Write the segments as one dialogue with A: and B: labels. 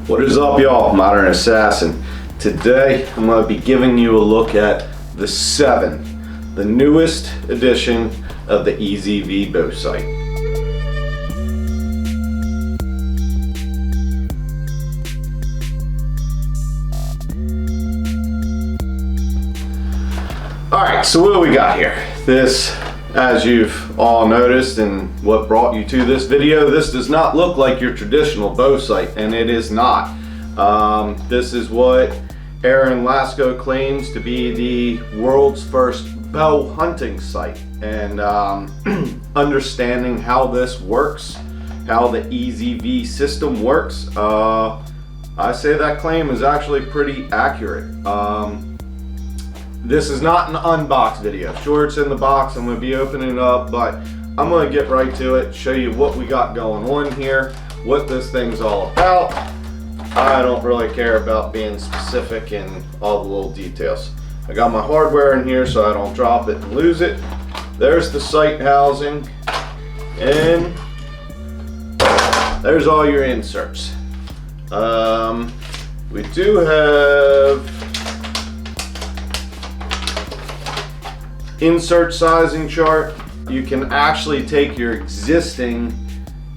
A: What is up, y'all? Modern Assassin. Today I'm going to be giving you a look at the 7, the newest edition of the EZV Bowsight. Alright, so what do we got here? This, as you've all noticed and what brought you to this video, this does not look like your traditional bow sight, and it is not. This is what Aaron Lasko claims to be the world's first bow hunting sight. And understanding how this works, how the EZV system works, I say that claim is actually pretty accurate. This is not an unbox video. Sure, it's in the box, I'm going to be opening it up, but I'm going to get right to it, show you what we got going on here, what this thing's all about. I don't really care about being specific in all the little details. I got my hardware in here so I don't drop it and lose it. There's the sight housing, and there's all your inserts. We do have insert sizing chart. You can actually take your existing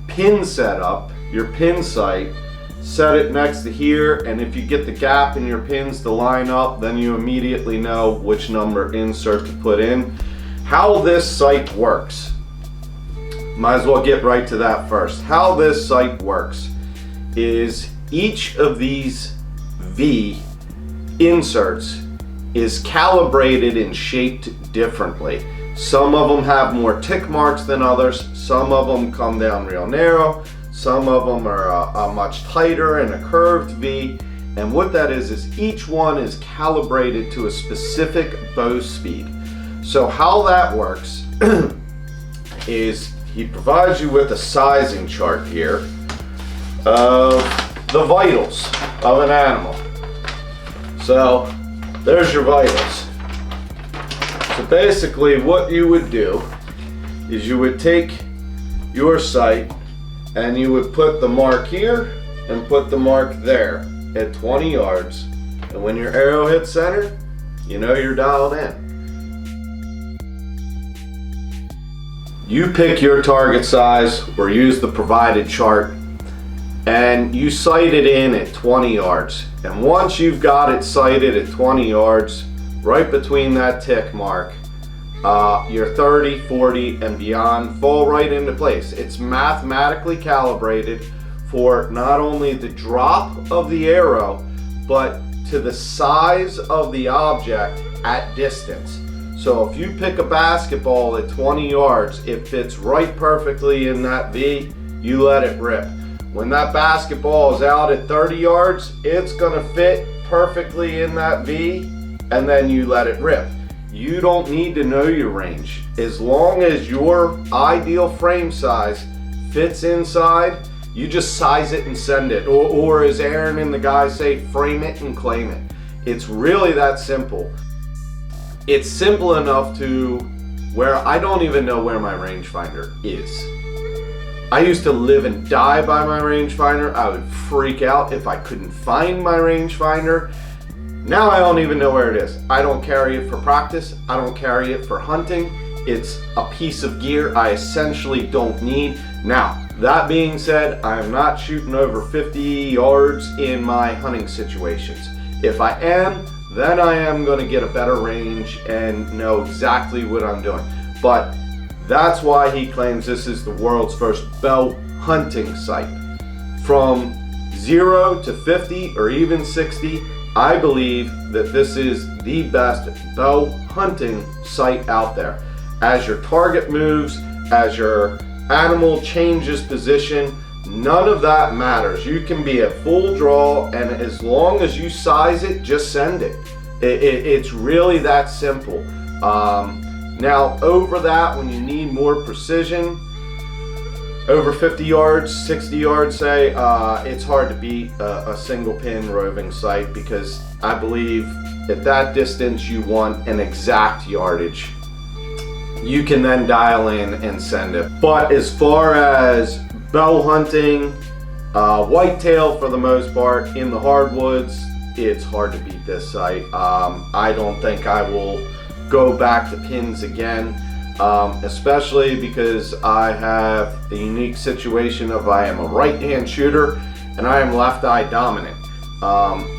A: pin setup, your pin sight, set it next to here, and if you get the gap in your pins to line up, then you immediately know which number insert to put in. How this sight works, might as well get right to that first. How this sight works is each of these V inserts is calibrated and shaped differently. Some of them have more tick marks than others. Some of them come down real narrow. Some of them are a much tighter and a curved V. And what that is each one is calibrated to a specific bow speed. So how that works is he provides you with a sizing chart here of the vitals of an animal. So there's your vitals. So basically what you would do is you would take your sight and you would put the mark here and put the mark there at 20 yards. And when your arrow hits center, you know you're dialed in. You pick your target size or use the provided chart and you sight it in at 20 yards. And once you've got it sighted at 20 yards, right between that tick mark, your 30, 40, and beyond fall right into place. It's mathematically calibrated for not only the drop of the arrow, but to the size of the object at distance. So if you pick a basketball at 20 yards, it fits right perfectly in that V, you let it rip. When that basketball is out at 30 yards, it's gonna fit perfectly in that V, and then you let it rip. You don't need to know your range. As long as your ideal frame size fits inside, you just size it and send it. Or as Aaron and the guys say, frame it and claim it. It's really that simple. It's simple enough to where I don't even know where my rangefinder is. I used to live and die by my rangefinder. I would freak out if I couldn't find my rangefinder. Now I don't even know where it is. I don't carry it for practice. I don't carry it for hunting. It's a piece of gear I essentially don't need. Now, that being said, I am not shooting over 50 yards in my hunting situations. If I am, then I am going to get a better range and know exactly what I'm doing. But that's why he claims this is the world's first bow hunting sight. From 0 to 50 or even 60, I believe that this is the best bow hunting sight out there. As your target moves, as your animal changes position, none of that matters. You can be at full draw, and as long as you size it, just send it. It's really that simple. Now over that, when you need more precision, over 50 yards, 60 yards say, it's hard to beat a single pin roving sight, because I believe at that distance you want an exact yardage. You can then dial in and send it. But as far as bow hunting, Whitetail for the most part, in the hardwoods, it's hard to beat this sight. I don't think I will go back to pins again, especially because I have a unique situation of I am a right-hand shooter and I am left-eye dominant.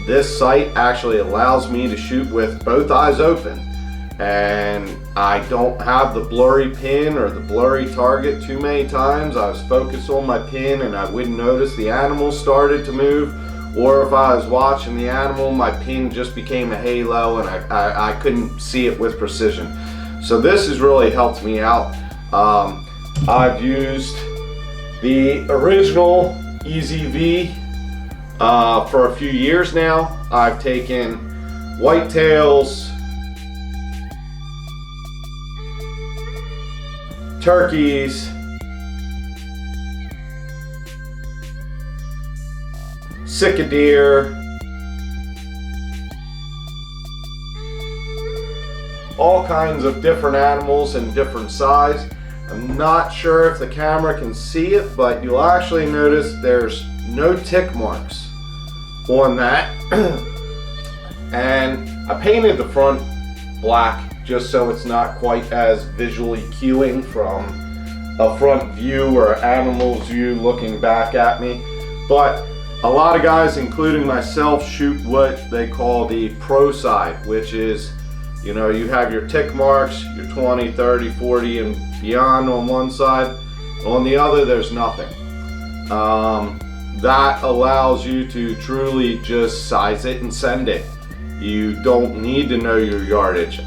A: This sight actually allows me to shoot with both eyes open, and I don't have the blurry pin or the blurry target too many times. I was focused on my pin and I wouldn't notice the animal started to move, or if I was watching the animal, my pin just became a halo and I couldn't see it with precision. So this has really helped me out. I've used the original EZV for a few years now. I've taken whitetails, turkeys, sick deer, all kinds of different animals in different size. I'm not sure if the camera can see it, but you'll actually notice there's no tick marks on that. And I painted the front black just so it's not quite as visually cueing from a front view or animal's view looking back at me. But a lot of guys, including myself, shoot what they call the pro side, which is, you know, you have your tick marks, your 20, 30, 40 and beyond on one side. On the other, there's nothing. That allows you to truly just size it and send it. You don't need to know your yardage.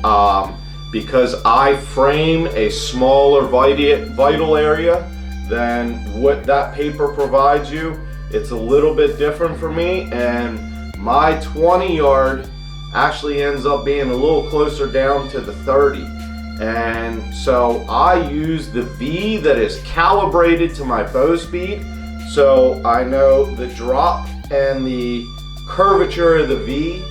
A: Because I frame a smaller vital area than what that paper provides you, it's a little bit different for me, and my 20 yard actually ends up being a little closer down to the 30. And so I use the V that is calibrated to my bow speed, so I know the drop and the curvature of the V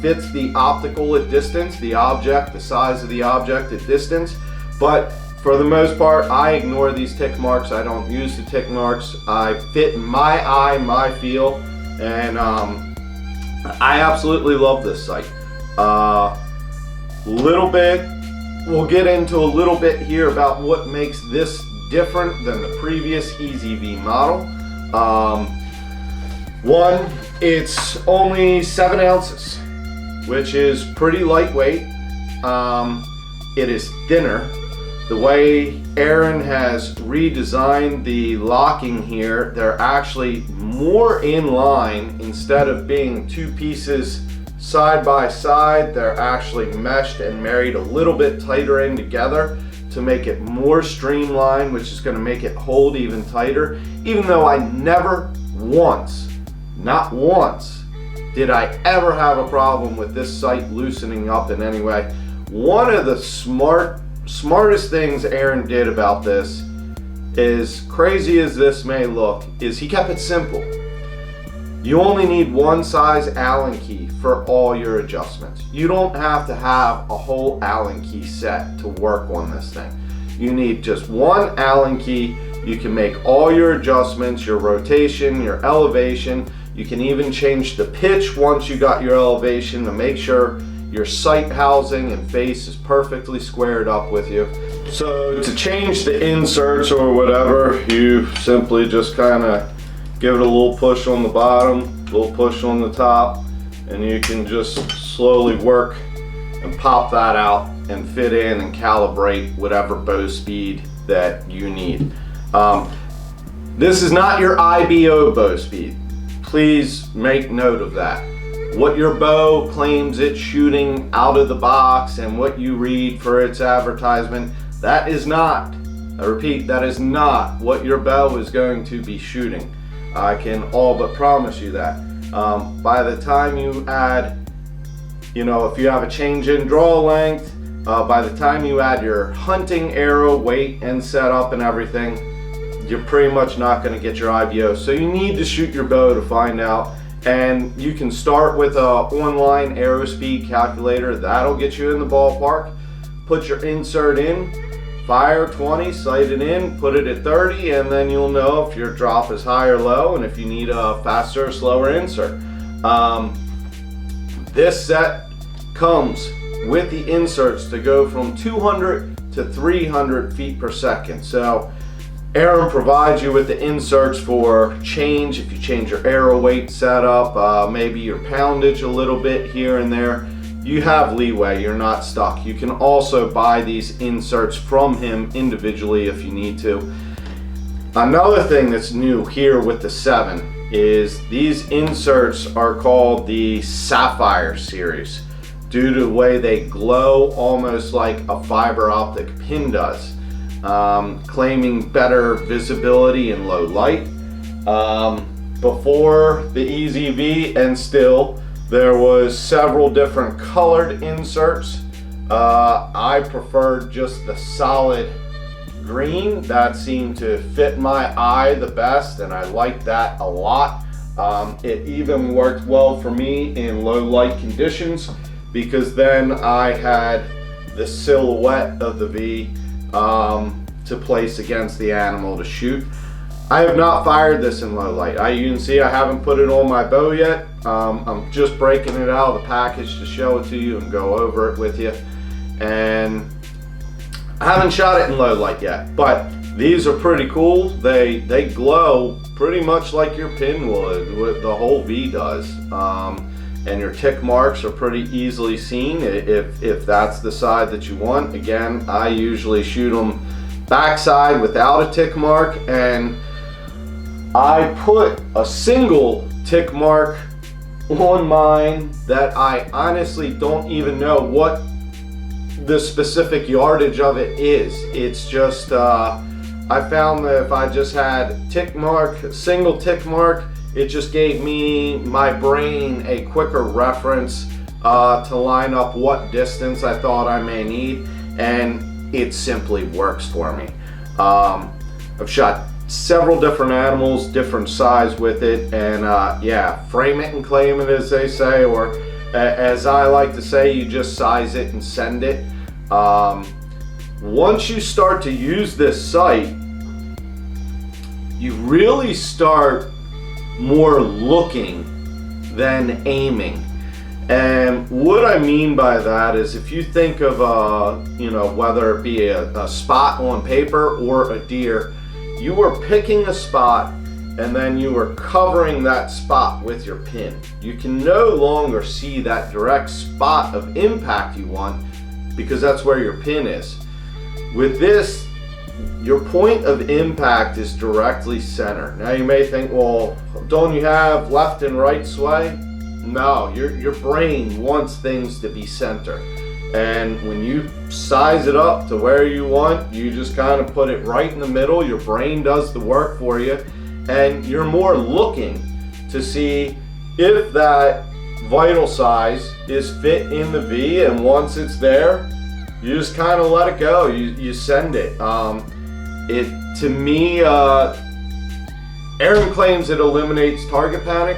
A: fits the optical at distance, the object, the size of the object at distance. But for the most part, I ignore these tick marks. I don't use the tick marks. I fit my eye, my feel, and I absolutely love this sight. We'll get into a little bit here about what makes this different than the previous EZV model. One, it's only 7 ounces, which is pretty lightweight. It is thinner. The way Aaron has redesigned the locking here, they're actually more in line. Instead of being 2 pieces side by side, they're actually meshed and married a little bit tighter in together to make it more streamlined, which is going to make it hold even tighter. Even though I never once, not once, did I ever have a problem with this sight loosening up in any way. One of the smartest things Aaron did about this, as crazy as this may look, is he kept it simple. You only need one size Allen key for all your adjustments. You don't have to have a whole Allen key set to work on this thing. You need just one Allen key. You can make all your adjustments, your rotation, your elevation. You can even change the pitch once you got your elevation to make sure your sight housing and face is perfectly squared up with you. So to change the inserts or whatever, you simply just kind of give it a little push on the bottom, a little push on the top, and you can just slowly work and pop that out and fit in and calibrate whatever bow speed that you need. This is not your IBO bow speed. Please make note of that. What your bow claims it's shooting out of the box and what you read for its advertisement, that is not, I repeat, that is not what your bow is going to be shooting. I can all but promise you that. By the time you add, if you have a change in draw length, by the time you add your hunting arrow weight and setup and everything, you're pretty much not going to get your IBO. So you need to shoot your bow to find out. And you can start with an online arrow speed calculator. That'll get you in the ballpark. Put your insert in, fire 20, sight it in, put it at 30, and then you'll know if your drop is high or low and if you need a faster or slower insert. This set comes with the inserts to go from 200 to 300 feet per second. So Aaron provides you with the inserts for change. If you change your arrow weight setup, maybe your poundage a little bit here and there, you have leeway, you're not stuck. You can also buy these inserts from him individually if you need to. Another thing that's new here with the 7 is these inserts are called the Sapphire Series due to the way they glow almost like a fiber optic pin does, claiming better visibility in low light. Before the EZV and still, there was several different colored inserts. I preferred just the solid green. That seemed to fit my eye the best, and I liked that a lot. It even worked well for me in low light conditions because then I had the silhouette of the V to place against the animal to shoot. I have not fired this in low light. You can see I haven't put it on my bow yet. I'm just breaking it out of the package to show it to you and go over it with you. And I haven't shot it in low light yet, but these are pretty cool. They glow pretty much like your pin would, the whole V does. And your tick marks are pretty easily seen if that's the side that you want. Again, I usually shoot them backside without a tick mark, and I put a single tick mark on mine that I honestly don't even know what the specific yardage of it is. It's just I found that if I just had tick mark, single tick mark, it just gave me, my brain, a quicker reference to line up what distance I thought I may need, and it simply works for me. I've shot several different animals, different size with it, and yeah, frame it and claim it, as they say, or as I like to say, you just size it and send it. Once you start to use this sight, you really start more looking than aiming. And what I mean by that is, if you think of you know, whether it be a spot on paper or a deer, you are picking a spot and then you are covering that spot with your pin. You can no longer see that direct spot of impact you want because that's where your pin is. With this, your point of impact is directly center. Now you may think, well, don't you have left and right sway? No, your brain wants things to be center. And when you size it up to where you want, you just kind of put it right in the middle. Your brain does the work for you, and you're more looking to see if that vital size is fit in the V, and once it's there, you just kind of let it go. You send it. To me, Aaron claims it eliminates target panic,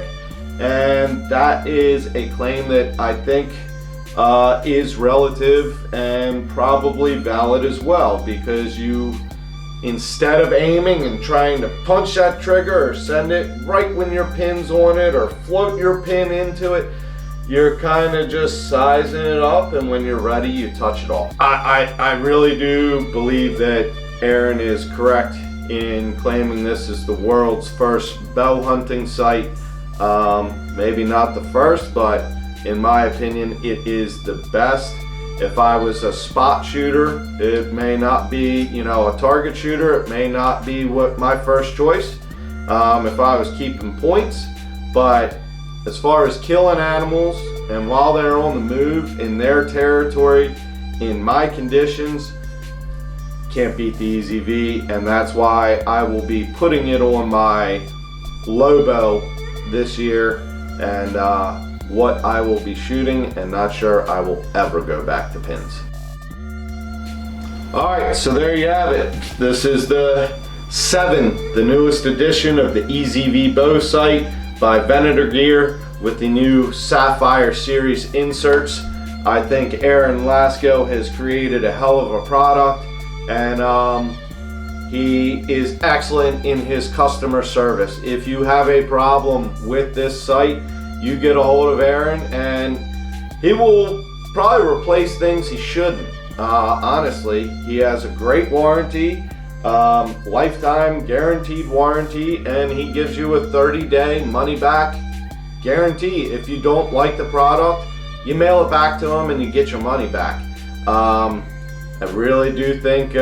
A: and that is a claim that I think is relative and probably valid as well, because you, instead of aiming and trying to punch that trigger or send it right when your pin's on it or float your pin into it, you're kind of just sizing it up, and when you're ready, you touch it off. I really do believe that Aaron is correct in claiming this is the world's first bow hunting sight. Maybe not the first, but in my opinion, it is the best. If I was a spot shooter, it may not be, you know, a target shooter, it may not be what my first choice if I was keeping points. But as far as killing animals, and while they're on the move in their territory, in my conditions, can't beat the EZV, and that's why I will be putting it on my low bow this year, and what I will be shooting, and not sure I will ever go back to pins. Alright, so there you have it. This is the 7, the newest edition of the EZV Bowsight by Venator Gear with the new Sapphire Series inserts. I think Aaron Lasko has created a hell of a product. and he is excellent in his customer service. If you have a problem with this sight, you get a hold of Aaron and he will probably replace things he shouldn't. Honestly, he has a great warranty, lifetime guaranteed warranty, and he gives you a 30-day money back guarantee. If you don't like the product, you mail it back to him and you get your money back. I really do think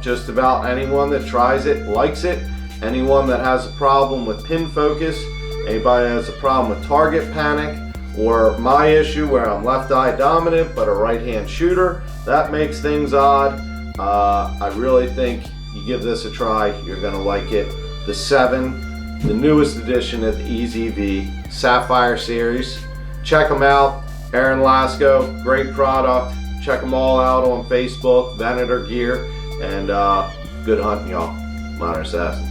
A: just about anyone that tries it likes it. Anyone that has a problem with pin focus, anybody that has a problem with target panic, or my issue where I'm left eye dominant but a right hand shooter, that makes things odd. I really think you give this a try, you're gonna like it. The 7, the newest edition of the EZV Sapphire Series. Check them out. Aaron Lasco, great product. Check them all out on Facebook, Venator Gear, and good hunting, y'all. Modern Assassin.